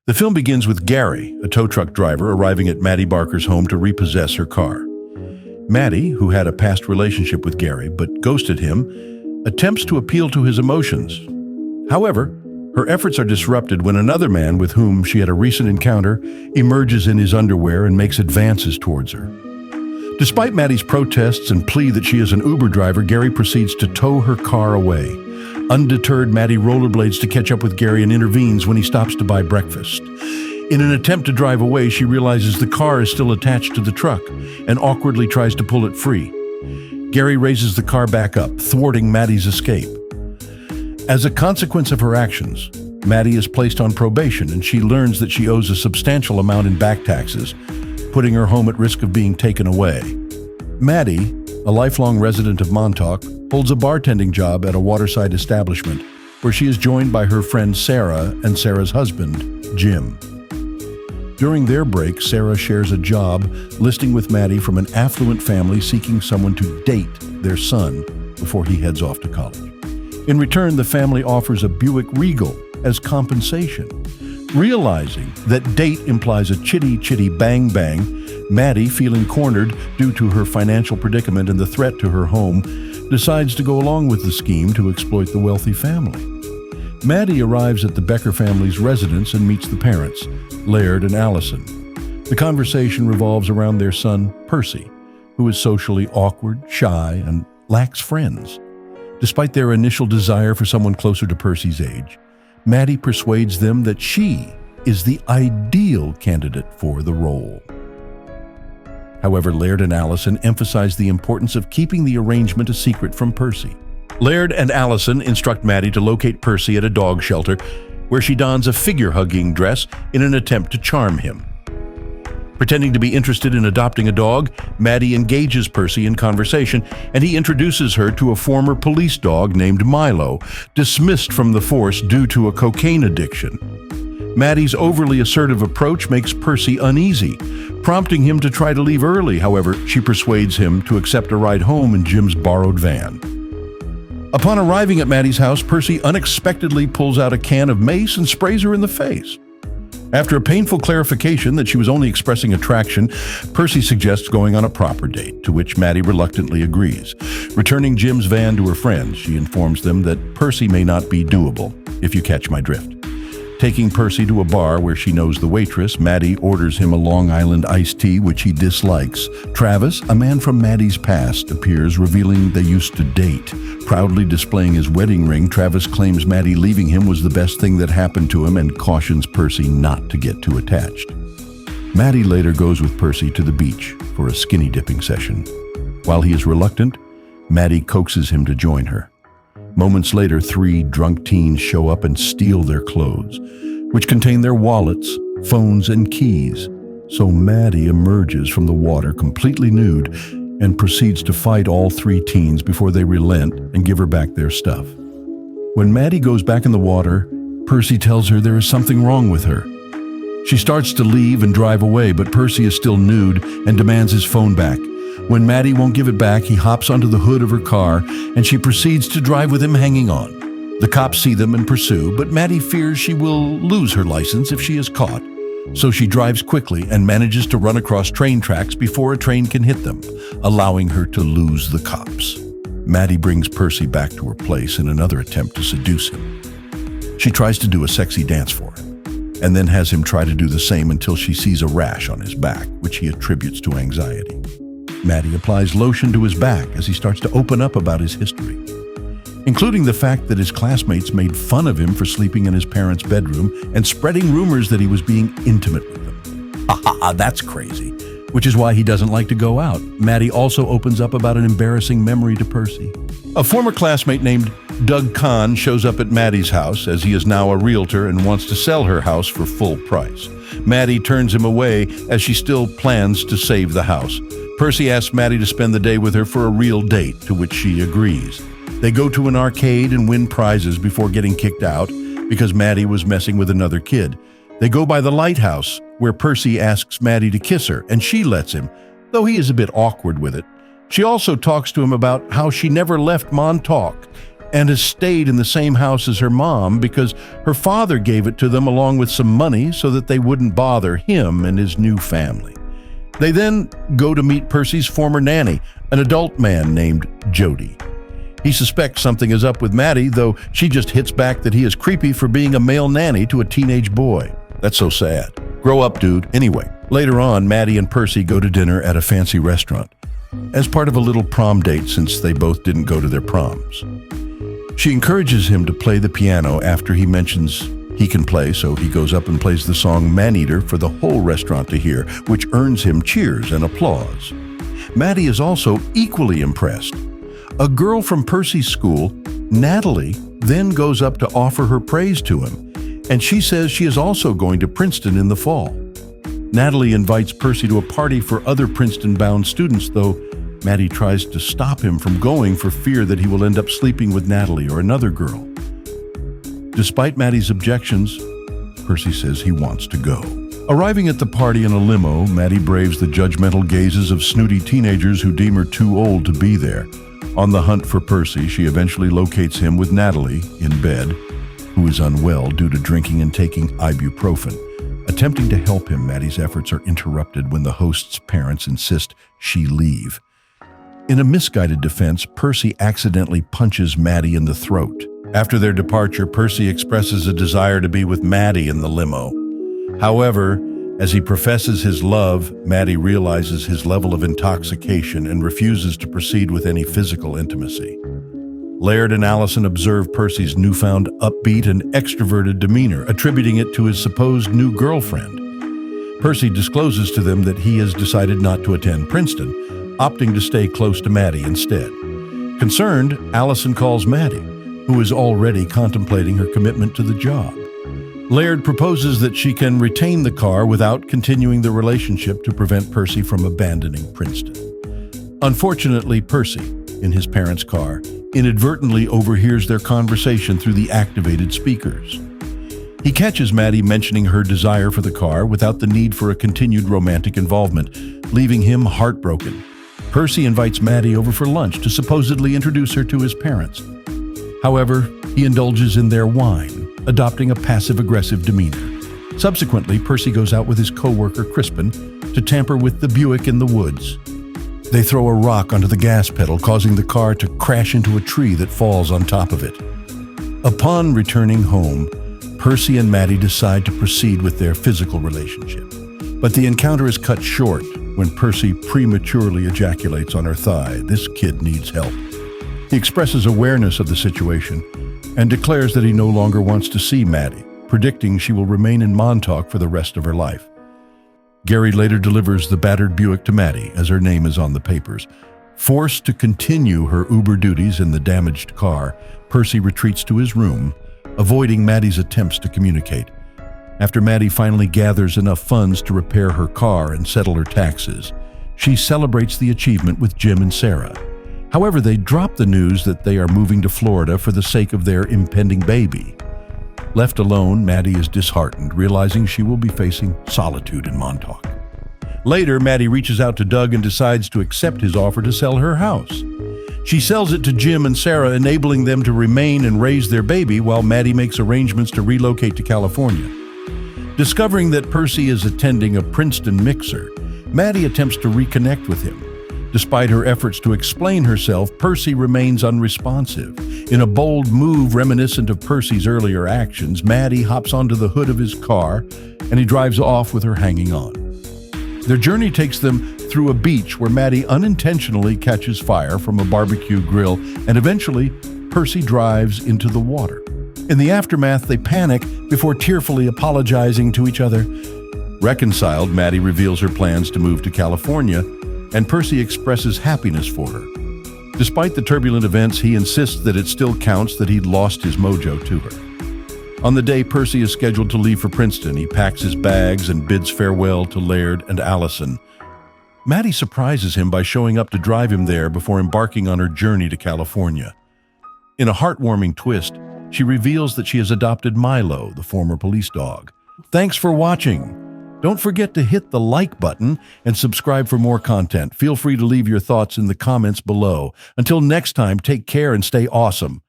The film begins with Gary, a tow truck driver, arriving at Maddie Barker's home to repossess her car. Maddie, who had a past relationship with Gary but ghosted him, attempts to appeal to his emotions. However, her efforts are disrupted when another man with whom she had a recent encounter emerges in his underwear and makes advances towards her. Despite Maddie's protests and plea that she is an Uber driver, Gary proceeds to tow her car away. Undeterred, Maddie rollerblades to catch up with Gary and intervenes when he stops to buy breakfast. In an attempt to drive away, she realizes the car is still attached to the truck and awkwardly tries to pull it free. Gary raises the car back up, thwarting Maddie's escape. As a consequence of her actions, Maddie is placed on probation and she learns that she owes a substantial amount in back taxes, putting her home at risk of being taken away. Maddie, a lifelong resident of Montauk, holds a bartending job at a waterside establishment where she is joined by her friend Sarah and Sarah's husband, Jim. During their break, Sarah shares a job listing with Maddie from an affluent family seeking someone to date their son before he heads off to college. In return, the family offers a Buick Regal as compensation. Realizing that date implies a chitty bang bang, Maddie, feeling cornered due to her financial predicament and the threat to her home, decides to go along with the scheme to exploit the wealthy family. Maddie arrives at the Becker family's residence and meets the parents, Laird and Allison. The conversation revolves around their son, Percy, who is socially awkward, shy, and lacks friends. Despite their initial desire for someone closer to Percy's age, Maddie persuades them that she is the ideal candidate for the role. However, Laird and Allison emphasize the importance of keeping the arrangement a secret from Percy. Laird and Allison instruct Maddie to locate Percy at a dog shelter, where she dons a figure-hugging dress in an attempt to charm him. Pretending to be interested in adopting a dog, Maddie engages Percy in conversation, and he introduces her to a former police dog named Milo, dismissed from the force due to a cocaine addiction. Maddie's overly assertive approach makes Percy uneasy, prompting him to try to leave early. However, she persuades him to accept a ride home in Jim's borrowed van. Upon arriving at Maddie's house, Percy unexpectedly pulls out a can of mace and sprays her in the face. After a painful clarification that she was only expressing attraction, Percy suggests going on a proper date, to which Maddie reluctantly agrees. Returning Jim's van to her friends, she informs them that Percy may not be doable, if you catch my drift. Taking Percy to a bar where she knows the waitress, Maddie orders him a Long Island iced tea, which he dislikes. Travis, a man from Maddie's past, appears, revealing they used to date. Proudly displaying his wedding ring, Travis claims Maddie leaving him was the best thing that happened to him and cautions Percy not to get too attached. Maddie later goes with Percy to the beach for a skinny dipping session. While he is reluctant, Maddie coaxes him to join her. Moments later, 3 drunk teens show up and steal their clothes, which contain their wallets, phones, and keys. So Maddie emerges from the water completely nude and proceeds to fight all 3 teens before they relent and give her back their stuff. When Maddie goes back in the water, Percy tells her there is something wrong with her. She starts to leave and drive away, but Percy is still nude and demands his phone back. When Maddie won't give it back, he hops onto the hood of her car, and she proceeds to drive with him hanging on. The cops see them and pursue, but Maddie fears she will lose her license if she is caught. So she drives quickly and manages to run across train tracks before a train can hit them, allowing her to lose the cops. Maddie brings Percy back to her place in another attempt to seduce him. She tries to do a sexy dance for him, and then has him try to do the same until she sees a rash on his back, which he attributes to anxiety. Maddie applies lotion to his back as he starts to open up about his history, including the fact that his classmates made fun of him for sleeping in his parents' bedroom and spreading rumors that he was being intimate with them. That's crazy, which is why he doesn't like to go out. Maddie also opens up about an embarrassing memory to Percy. A former classmate named Doug Kahn shows up at Maddie's house, as he is now a realtor and wants to sell her house for full price. Maddie turns him away as she still plans to save the house. Percy asks Maddie to spend the day with her for a real date, to which she agrees. They go to an arcade and win prizes before getting kicked out because Maddie was messing with another kid. They go by the lighthouse, where Percy asks Maddie to kiss her, and she lets him, though he is a bit awkward with it. She also talks to him about how she never left Montauk and has stayed in the same house as her mom because her father gave it to them along with some money so that they wouldn't bother him and his new family. They then go to meet Percy's former nanny, an adult man named Jody. He suspects something is up with Maddie, though she just hits back that he is creepy for being a male nanny to a teenage boy. That's so sad. Grow up, dude. Anyway, later on, Maddie and Percy go to dinner at a fancy restaurant as part of a little prom date since they both didn't go to their proms. She encourages him to play the piano after he mentions he can play, so he goes up and plays the song Man-Eater for the whole restaurant to hear, which earns him cheers and applause. Maddie is also equally impressed. A girl from Percy's school, Natalie, then goes up to offer her praise to him, and she says she is also going to Princeton in the fall. Natalie invites Percy to a party for other Princeton-bound students, though Maddie tries to stop him from going for fear that he will end up sleeping with Natalie or another girl. Despite Maddie's objections, Percy says he wants to go. Arriving at the party in a limo, Maddie braves the judgmental gazes of snooty teenagers who deem her too old to be there. On the hunt for Percy, she eventually locates him with Natalie in bed, who is unwell due to drinking and taking ibuprofen. Attempting to help him, Maddie's efforts are interrupted when the host's parents insist she leave. In a misguided defense, Percy accidentally punches Maddie in the throat. After their departure, Percy expresses a desire to be with Maddie in the limo. However, as he professes his love, Maddie realizes his level of intoxication and refuses to proceed with any physical intimacy. Laird and Allison observe Percy's newfound upbeat and extroverted demeanor, attributing it to his supposed new girlfriend. Percy discloses to them that he has decided not to attend Princeton, opting to stay close to Maddie instead. Concerned, Allison calls Maddie, who is already contemplating her commitment to the job. Laird proposes that she can retain the car without continuing the relationship to prevent Percy from abandoning Princeton. Unfortunately, Percy, in his parents' car, inadvertently overhears their conversation through the activated speakers. He catches Maddie mentioning her desire for the car without the need for a continued romantic involvement, leaving him heartbroken. Percy invites Maddie over for lunch to supposedly introduce her to his parents. However, he indulges in their wine, adopting a passive-aggressive demeanor. Subsequently, Percy goes out with his co-worker Crispin to tamper with the Buick in the woods. They throw a rock onto the gas pedal, causing the car to crash into a tree that falls on top of it. Upon returning home, Percy and Maddie decide to proceed with their physical relationship. But the encounter is cut short when Percy prematurely ejaculates on her thigh. This kid needs help. He expresses awareness of the situation and declares that he no longer wants to see Maddie, predicting she will remain in Montauk for the rest of her life. Gary later delivers the battered Buick to Maddie, as her name is on the papers. Forced to continue her Uber duties in the damaged car, Percy retreats to his room, avoiding Maddie's attempts to communicate. After Maddie finally gathers enough funds to repair her car and settle her taxes, she celebrates the achievement with Jim and Sarah. However, they drop the news that they are moving to Florida for the sake of their impending baby. Left alone, Maddie is disheartened, realizing she will be facing solitude in Montauk. Later, Maddie reaches out to Doug and decides to accept his offer to sell her house. She sells it to Jim and Sarah, enabling them to remain and raise their baby while Maddie makes arrangements to relocate to California. Discovering that Percy is attending a Princeton mixer, Maddie attempts to reconnect with him. Despite her efforts to explain herself, Percy remains unresponsive. In a bold move reminiscent of Percy's earlier actions, Maddie hops onto the hood of his car and he drives off with her hanging on. Their journey takes them through a beach where Maddie unintentionally catches fire from a barbecue grill, and eventually Percy drives into the water. In the aftermath, they panic before tearfully apologizing to each other. Reconciled, Maddie reveals her plans to move to California, and Percy expresses happiness for her. Despite the turbulent events, he insists that it still counts that he'd lost his mojo to her. On the day Percy is scheduled to leave for Princeton, he packs his bags and bids farewell to Laird and Allison. Maddie surprises him by showing up to drive him there before embarking on her journey to California. In a heartwarming twist, she reveals that she has adopted Milo, the former police dog. Thanks for watching. Don't forget to hit the like button and subscribe for more content. Feel free to leave your thoughts in the comments below. Until next time, take care and stay awesome.